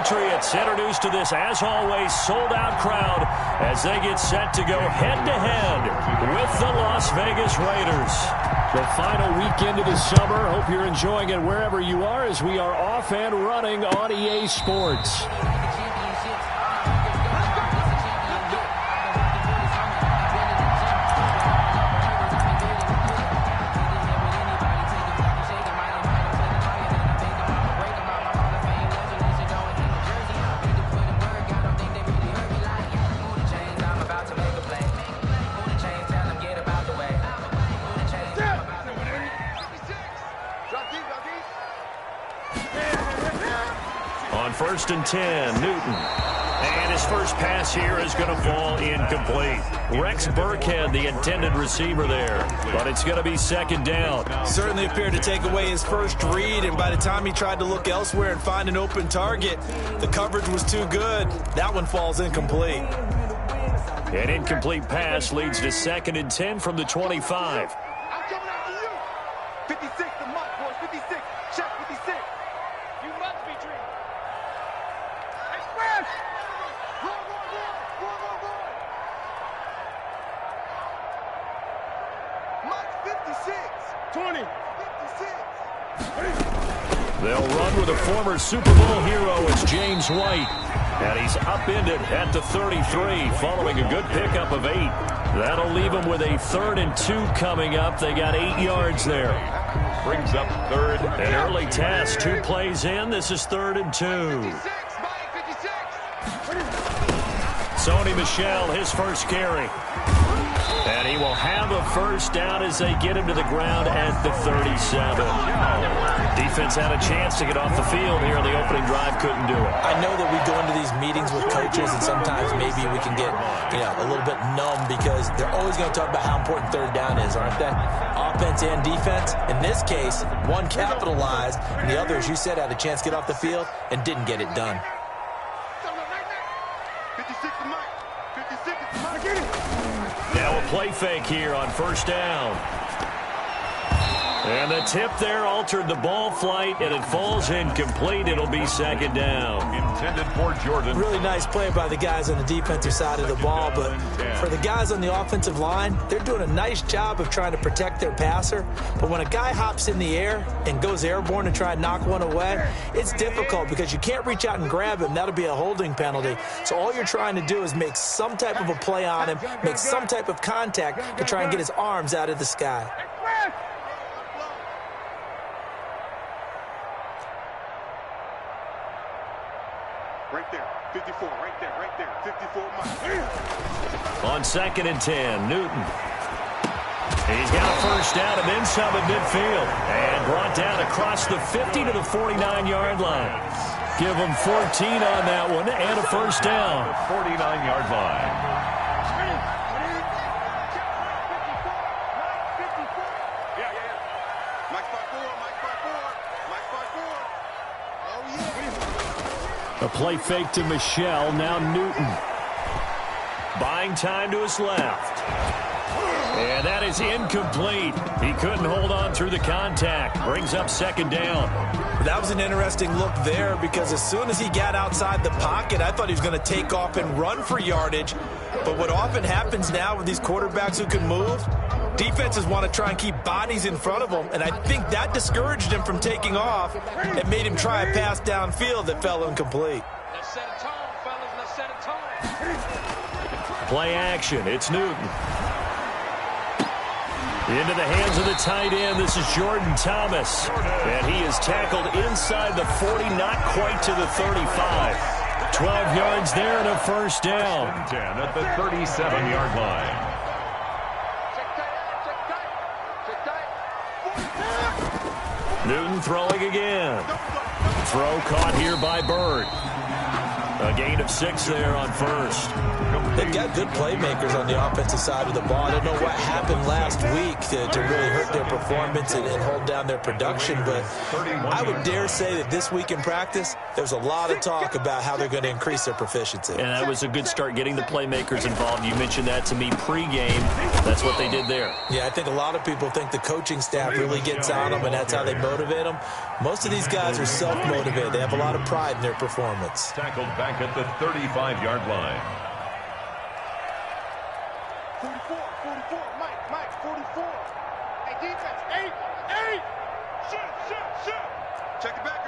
Patriots introduced to this, as always, sold-out crowd as they get set to go head-to-head with the Las Vegas Raiders. The final weekend of the summer. Hope you're enjoying it wherever you are as we are off and running on EA Sports. First and 10, Newton. And his first pass here is going to fall incomplete. Rex Burkhead, the intended receiver there. But it's going to be second down. Certainly appeared to take away his first read, and by the time he tried to look elsewhere and find an open target, the coverage was too good. That one falls incomplete. An incomplete pass leads to second and 10 from the 25. I'm coming after you. 56, the mark, boys. 56. Check 56. You must be dreaming. Express! Run. Mark 56. 20. 56. They'll run with a former Super Bowl hero. It's James White. And he's upended at the 33 following a good pickup of 8. That'll leave them with a 3rd and 2 coming up. They got 8 yards there. Brings up 3rd. An early test. 2 plays in. This is 3rd and 2. 56. Sony Michel, his first carry. And he will have a first down as they get him to the ground at the 37. Defense had a chance to get off the field here on the opening drive, couldn't do it. I know that we go into these meetings with coaches, and sometimes maybe we can get a little bit numb because they're always going to talk about how important 3rd down is, aren't they? Offense and defense. In this case, one capitalized, and the other, as you said, had a chance to get off the field and didn't get it done. 56 to Mike. 56 to Mike. Get it. Now a play fake here on first down. And the tip there altered the ball flight, and it falls incomplete. It'll be second down. Intended for Jordan. Really nice play by the guys on the defensive side of the ball, but for the guys on the offensive line, they're doing a nice job of trying to protect their passer. But when a guy hops in the air and goes airborne to try and knock one away, it's difficult because you can't reach out and grab him. That'll be a holding penalty. So all you're trying to do is make some type of a play on him, make some type of contact to try and get his arms out of the sky. Right there. 54. Right there. 54 Mike. On second and 10, Newton. He's got a first down and then some at midfield. And brought down across the 50 to the 49-yard line. Give him 14 on that one and a first down. 49-yard line. A play fake to Michel, now Newton. Buying time to his left. And that is incomplete. He couldn't hold on through the contact. Brings up second down. That was an interesting look there because as soon as he got outside the pocket, I thought he was going to take off and run for yardage. But what often happens now with these quarterbacks who can move, defenses want to try and keep bodies in front of them, and I think that discouraged him from taking off and made him try a pass downfield that fell incomplete. Let's set a tone, fellas. Let's set a tone. Play action. It's Newton. Into the hands of the tight end. This is Jordan Thomas. And he is tackled inside the 40, not quite to the 35. 12 yards there and a first down. 10 at the 37-yard line. Newton throwing again. Throw caught here by Bird. A gain of 6 there on first. They've got good playmakers on the offensive side of the ball. I don't know what happened last week to really hurt their performance and hold down their production, but I would dare say that this week in practice, there's a lot of talk about how they're going to increase their proficiency. And that was a good start, getting the playmakers involved. You mentioned that to me pregame. That's what they did there. Yeah, I think a lot of people think the coaching staff really gets on them, and that's how they motivate them. Most of these guys are self-motivated. They have a lot of pride in their performance. Tackled back at the 35-yard line. 44, Mike, 44. Hey, defense, 8. Shoot. Check the backer.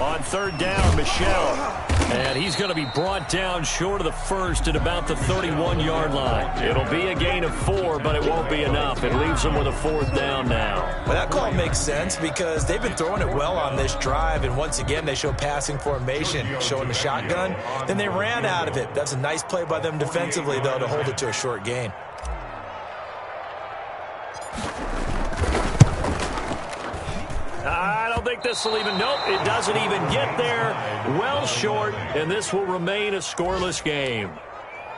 On third down, Michel. And he's going to be brought down short of the first at about the 31-yard line. It'll be a gain of 4, but it won't be enough. It leaves them with a 4th down now. Well, that call makes sense because they've been throwing it well on this drive, and once again they show passing formation, showing the shotgun. Then they ran out of it. That's a nice play by them defensively, though, to hold it to a short gain. I don't think this will even, nope, it doesn't even get there. Well short, and this will remain a scoreless game.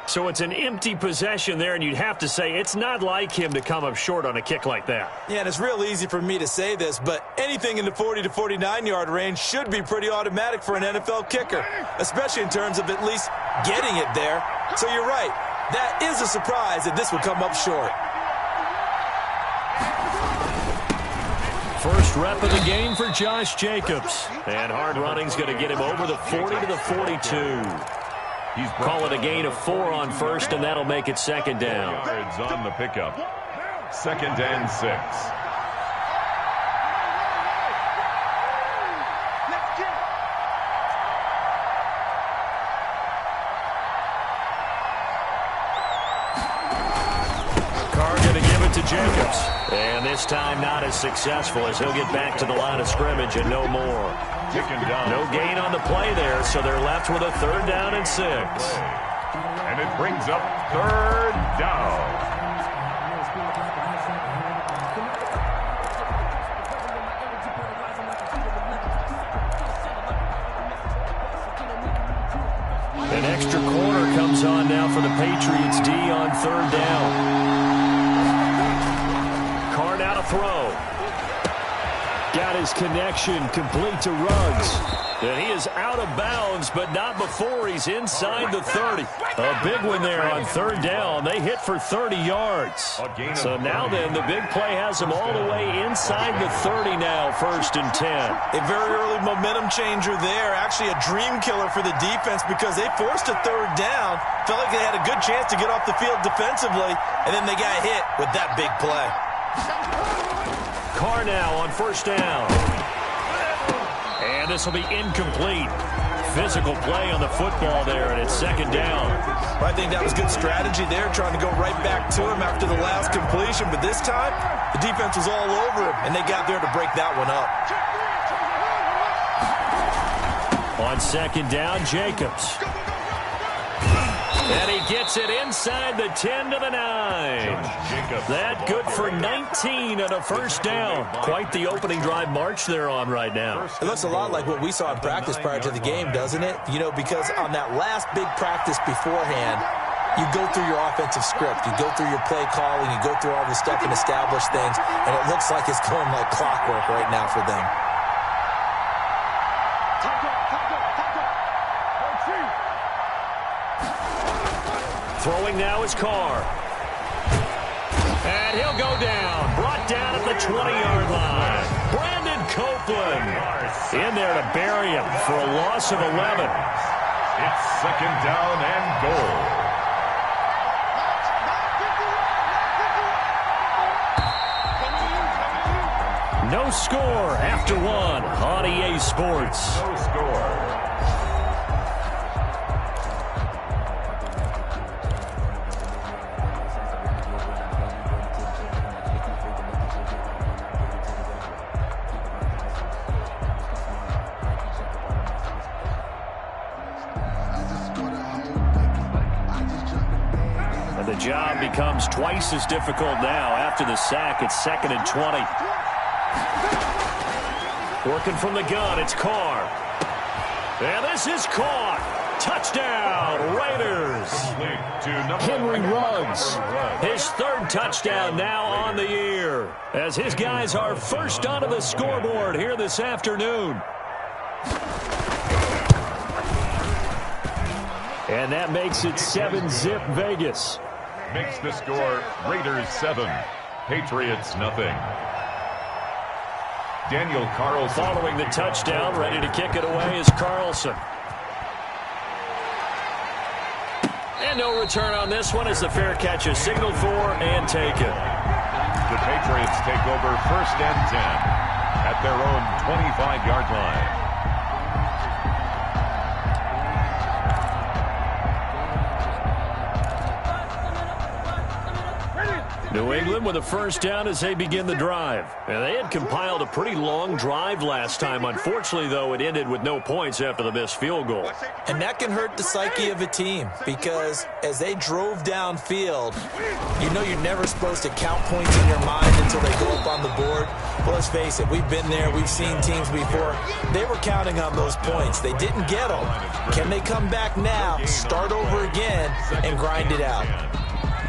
So it's an empty possession there, and you'd have to say it's not like him to come up short on a kick like that. Yeah, and it's real easy for me to say this, but anything in the 40 to 49-yard range should be pretty automatic for an NFL kicker, especially in terms of at least getting it there. So you're right. That is a surprise that this would come up short. First rep of the game for Josh Jacobs. And hard running's going to get him over the 40 to the 42. Call it a gain of 4 on first, and that'll make it 2nd down. Yards on the pickup. 2nd and 6. Jacobs. And this time not as successful as he'll get back to the line of scrimmage and no more. No gain on the play there, so they're left with a 3rd down and 6. And it brings up 3rd down. An extra corner comes on now for the Patriots D on 3rd down. Now to throw. Got his connection complete to Ruggs. And he is out of bounds, but not before he's inside the 30. A big one there on 3rd down. They hit for 30 yards. So now then, the big play has them all the way inside the 30 now, 1st and 10. A very early momentum changer there. Actually a dream killer for the defense because they forced a 3rd down. Felt like they had a good chance to get off the field defensively, and then they got hit with that big play. Carr now on 1st down. And this will be incomplete. Physical play on the football there, and it's 2nd down. Well, I think that was good strategy there, trying to go right back to him after the last completion. But this time, the defense was all over him, and they got there to break that one up. On 2nd down, Jacobs. And he gets it inside the 10 to the 9. That good for 19 and a 1st down. Quite the opening drive march they're on right now. It looks a lot like what we saw in practice prior to the game, doesn't it? You know, because on that last big practice beforehand, you go through your offensive script. You go through your play calling. You go through all the stuff and establish things. And it looks like it's going like clockwork right now for them. Throwing now is Carr. And he'll go down. Brought down at the 20-yard line. Brandon Copeland in there to bury him for a loss of 11. It's 2nd down and goal. No score after 1 on EA Sports. No score. The job becomes twice as difficult now after the sack. It's 2nd and 20. Working from the gun, it's Carr. And this is caught. Touchdown, Raiders. Henry Ruggs, his third touchdown now on the year, as his guys are first onto the scoreboard here this afternoon. And that makes it 7-zip Vegas. Makes the score Raiders 7, Patriots nothing. Daniel Carlson. Following the touchdown, ready to kick it away is Carlson. And no return on this one as the fair catch is signaled for and taken. The Patriots take over 1st and 10 at their own 25-yard line. New England with a first down as they begin the drive. And they had compiled a pretty long drive last time. Unfortunately, though, it ended with no points after the missed field goal. And that can hurt the psyche of a team because as they drove downfield, you know you're never supposed to count points in your mind until they go up on the board. But let's face it, we've been there. We've seen teams before. They were counting on those points. They didn't get them. Can they come back now, start over again, and grind it out?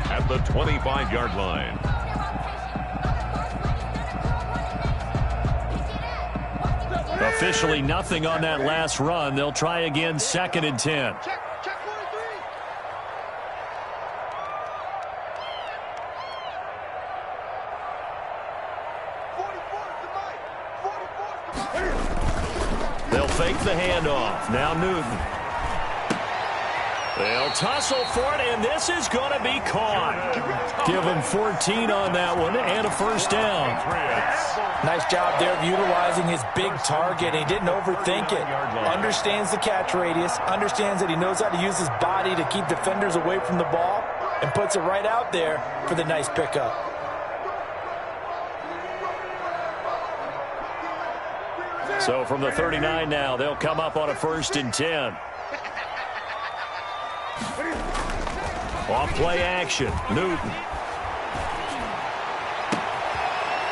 At the 25-yard line. Officially nothing on that last run. They'll try again 2nd and 10. Check 43. They'll fake the handoff. Now Newton. They'll tussle for it, and this is going to be caught. Give him 14 on that one and a first down. Nice job there of utilizing his big target. He didn't overthink it. Understands the catch radius. Understands that he knows how to use his body to keep defenders away from the ball. And puts it right out there for the nice pickup. So from the 39 now, they'll come up on a 1st and 10. Off play action, Newton.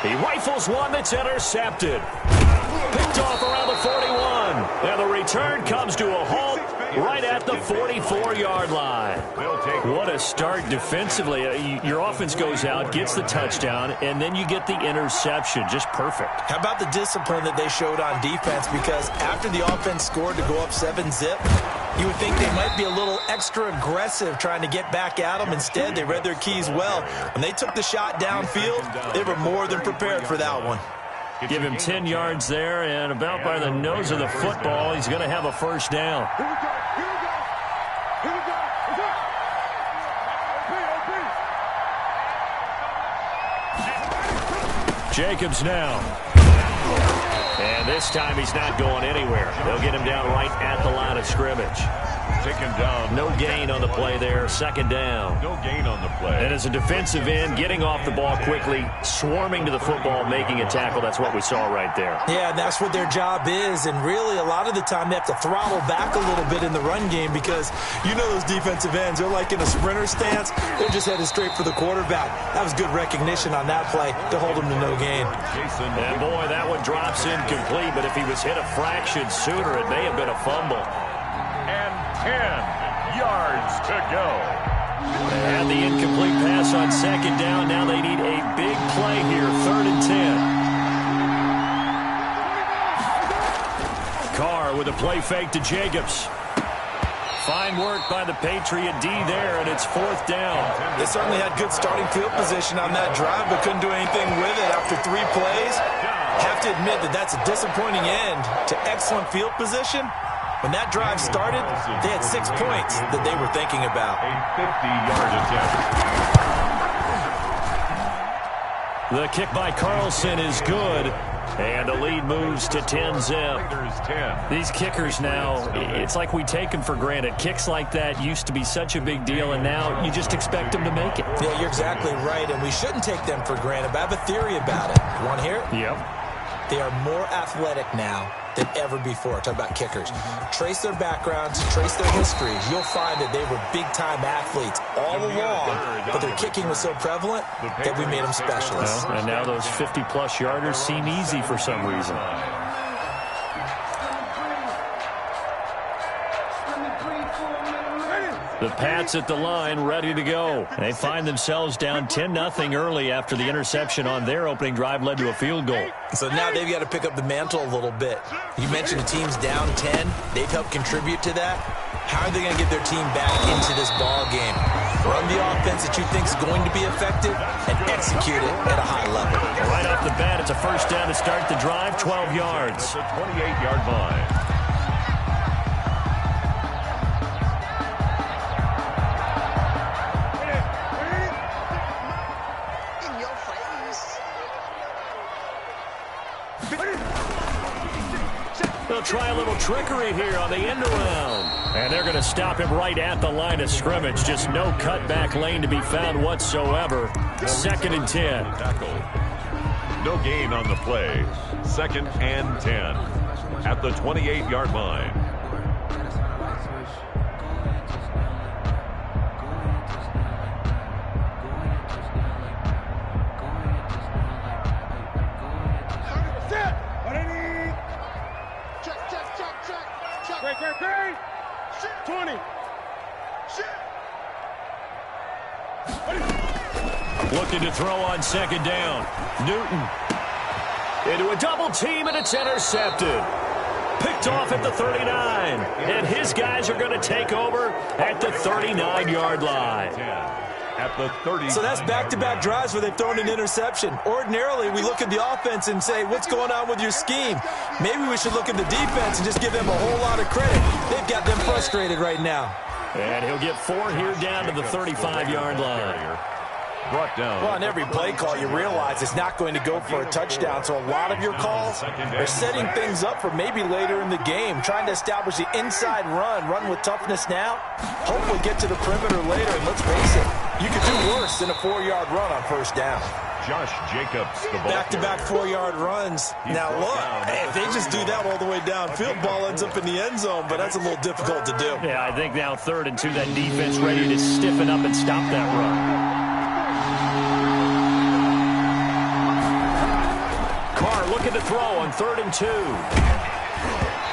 He rifles one that's intercepted. Picked off around the 41. And the return comes to a halt right at the 44-yard line. What a start defensively. Your offense goes out, gets the touchdown, and then you get the interception. Just perfect. How about the discipline that they showed on defense? Because after the offense scored to go up 7-zip, you would think they might be a little extra aggressive trying to get back at them. Instead, they read their keys well. When they took the shot downfield, they were more than prepared for that one. Give him 10 yards there, and about by the nose of the football, he's going to have a first down. Jacobs now. And this time he's not going anywhere. They'll get him down right at the line of scrimmage. Taken down. No gain on the play there. 2nd down. No gain on the play. And as a defensive end, getting off the ball quickly, swarming to the football, making a tackle. That's what we saw right there. Yeah, and that's what their job is. And really, a lot of the time, they have to throttle back a little bit in the run game because you know those defensive ends, they're like in a sprinter stance. They're just headed straight for the quarterback. That was good recognition on that play to hold him to no gain. And boy, that one drops incomplete, but if he was hit a fraction sooner, it may have been a fumble. And 10 yards to go. They had the incomplete pass on 2nd down. Now they need a big play here, 3rd and 10. Carr with a play fake to Jacobs. Fine work by the Patriot D there, and it's 4th down. They certainly had good starting field position on that drive, but couldn't do anything with it after 3 plays. Have to admit that that's a disappointing end to excellent field position. When that drive started, they had 6 points that they were thinking about. A 50-yard attempt. The kick by Carlson is good, and the lead moves to 10-zip. These kickers now, it's like we take them for granted. Kicks like that used to be such a big deal, and now you just expect them to make it. Yeah, you're exactly right, and we shouldn't take them for granted, but I have a theory about it. You want to hear it? Yep. They are more athletic now than ever before. Talk about kickers. Trace their backgrounds, trace their histories. You'll find that they were big-time athletes all along, but their kicking was so prevalent that we made them specialists. Well, and now those 50-plus yarders seem easy for some reason. The Pats at the line, ready to go. They find themselves down 10-0 early after the interception on their opening drive led to a field goal. So now they've got to pick up the mantle a little bit. You mentioned the team's down 10. They've helped contribute to that. How are they going to get their team back into this ball game? Run the offense that you think is going to be effective and execute it at a high level. Right off the bat, it's a first down to start the drive, 12 yards. At the 28-yard line. They'll try a little trickery here on the end around. And they're going to stop him right at the line of scrimmage. Just no cutback lane to be found whatsoever. 2nd and 10. Tackle. No gain on the play. 2nd and 10. At the 28-yard line. Great. 20. Looking to throw on 2nd down. Newton into a double team, and it's intercepted. Picked off at the 39. And his guys are going to take over at the 39-yard line. At the 30. So that's back-to-back drives where they've thrown an interception. Ordinarily, we look at the offense and say, what's going on with your scheme? Maybe we should look at the defense and just give them a whole lot of credit. They've got them frustrated right now. And he'll get 4 here down to the 35-yard line. Brought down. Well, on every play call, you realize it's not going to go for a touchdown. So a lot of your calls are setting things up for maybe later in the game, trying to establish the inside run with toughness now, hopefully get to the perimeter later. And let's face it, you could do worse than a 4-yard run on 1st down. Josh Jacobs, the ball. Back-to-back 4-yard runs. Now, look, if they just do that all the way downfield, ball ends up in the end zone, but that's a little difficult to do. Yeah, I think now 3rd and 2, that defense ready to stiffen up and stop that run. Carr looking to throw on 3rd and 2.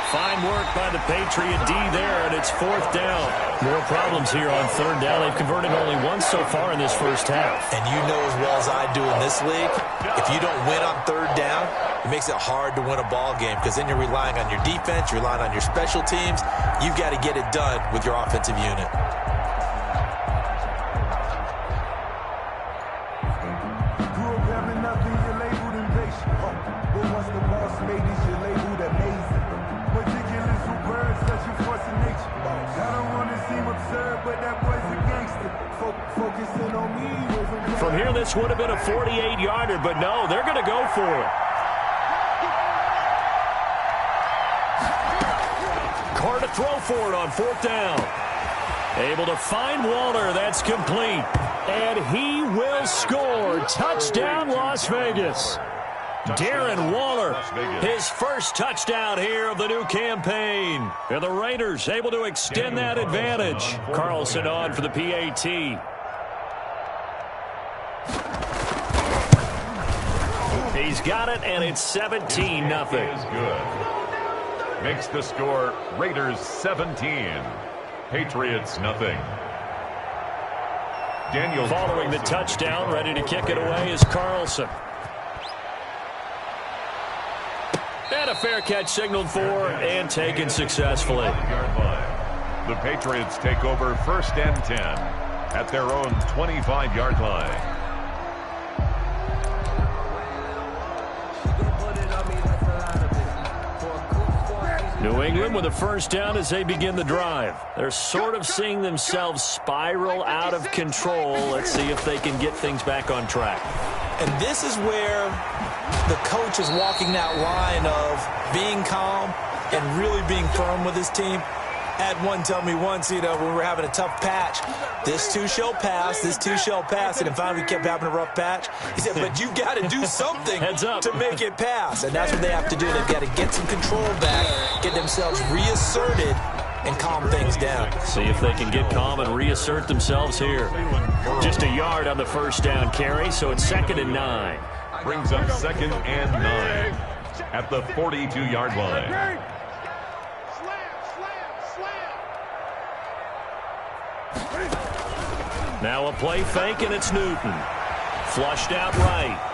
Fine work by the Patriot D there, and it's 4th down. More problems here on 3rd down. They've converted only once so far in this first half. And you know as well as I do in this league, if you don't win on 3rd down, it makes it hard to win a ball game because then you're relying on your defense, you're relying on your special teams. You've got to get it done with your offensive unit. From here, this would have been a 48-yarder, but no, they're going to go for it. Carr to throw for it on 4th down. Able to find Waller. That's complete. And he will score. Touchdown, Las Vegas. Darren Waller, his first touchdown here of the new campaign. And the Raiders able to extend that advantage. Carlson on for the PAT. He's got it, and it's 17-0. Is good. Makes the score Raiders 17, Patriots nothing. Daniel following the touchdown, ready to kick it away is Carlson. And a fair catch signaled for and taken successfully. The Patriots take over 1st and 10 at their own 25-yard line. New England with a first down as they begin the drive. They're sort of seeing themselves spiral out of control. Let's see if they can get things back on track. And this is where the coach is walking that line of being calm and really being firm with his team. Had one tell me once, when we were having a tough patch, this too shall pass, this too shall pass, and finally we kept having a rough patch. He said, but you got to do something to make it pass, and that's what they have to do. They've got to get some control back, get themselves reasserted, and calm things down. See if they can get calm and reassert themselves here. Just a yard on the first down carry, so it's 2nd and 9. Brings up 2nd and 9 at the 42-yard line. Now a play fake, and it's Newton. Flushed out right.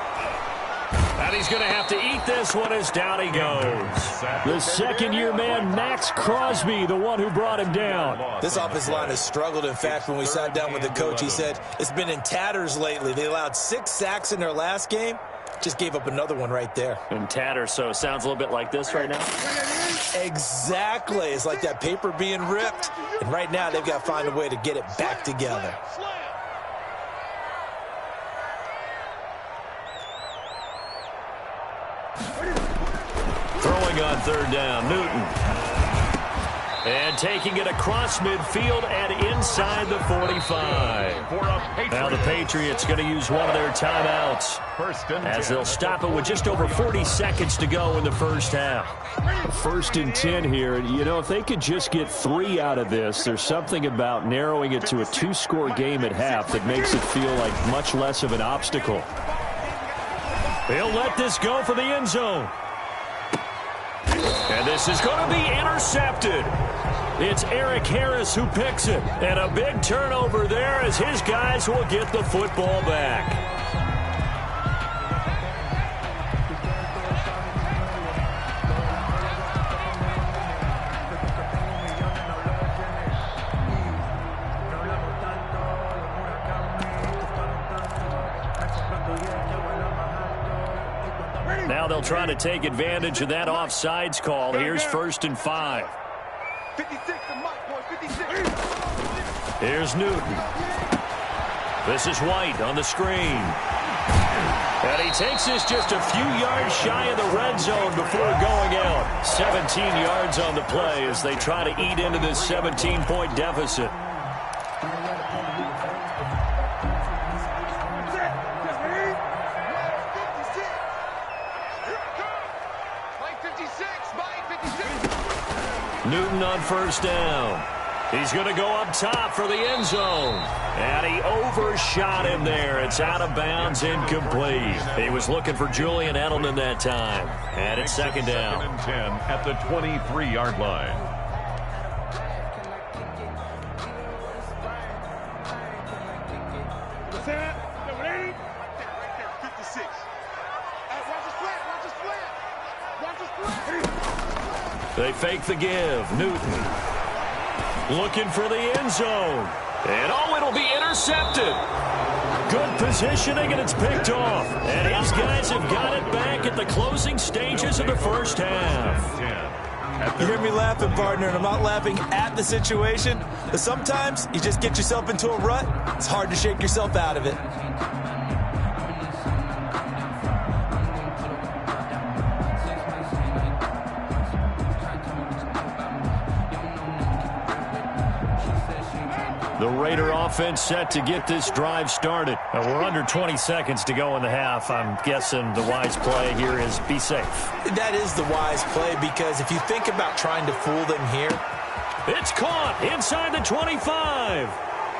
And he's going to have to eat this one as down he goes. The second-year man, Max Crosby, the one who brought him down. This offensive line has struggled. In fact, when we sat down with the coach, he said it's been in tatters lately. They allowed 6 sacks in their last game. Just gave up another one right there. In tatters, so it sounds a little bit like this right now. Exactly. It's like that paper being ripped. And right now, they've got to find a way to get it back together. Throwing on third down, Newton. And taking it across midfield and inside the 45. Now the Patriots going to use one of their timeouts as they'll stop it with just over 40 seconds to go in the first half. 1st and 10 here. And, you know, if they could just get 3 out of this, there's something about narrowing it to a 2-score game at half that makes it feel like much less of an obstacle. He'll let this go for the end zone. And this is going to be intercepted. It's Eric Harris who picks it. And a big turnover there as his guys will get the football back. Now they'll try to take advantage of that offsides call. Here's 1st and 5. 56 the mark, boys, 56. Here's Newton. This is White on the screen. And he takes this just a few yards shy of the red zone before going out. 17 yards on the play as they try to eat into this 17-point deficit. Newton on 1st down. He's going to go up top for the end zone. And he overshot him there. It's out of bounds, incomplete. He was looking for Julian Edelman that time. And it's 2nd down. 2nd and 10 at the 23-yard line. They fake the give. Newton looking for the end zone. And oh, it'll be intercepted. Good positioning, and it's picked off. And his guys have got it back at the closing stages of the first half. You hear me laughing, partner, and I'm not laughing at the situation. But sometimes you just get yourself into a rut. It's hard to shake yourself out of it. The Raider offense set to get this drive started. We're under 20 seconds to go in the half. I'm guessing the wise play here is be safe. That is the wise play, because if you think about trying to fool them here. It's caught inside the 25.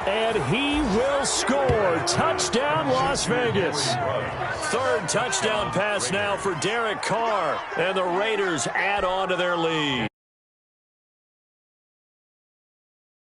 And he will score. Touchdown, Las Vegas. 3rd touchdown pass now for Derek Carr. And the Raiders add on to their lead.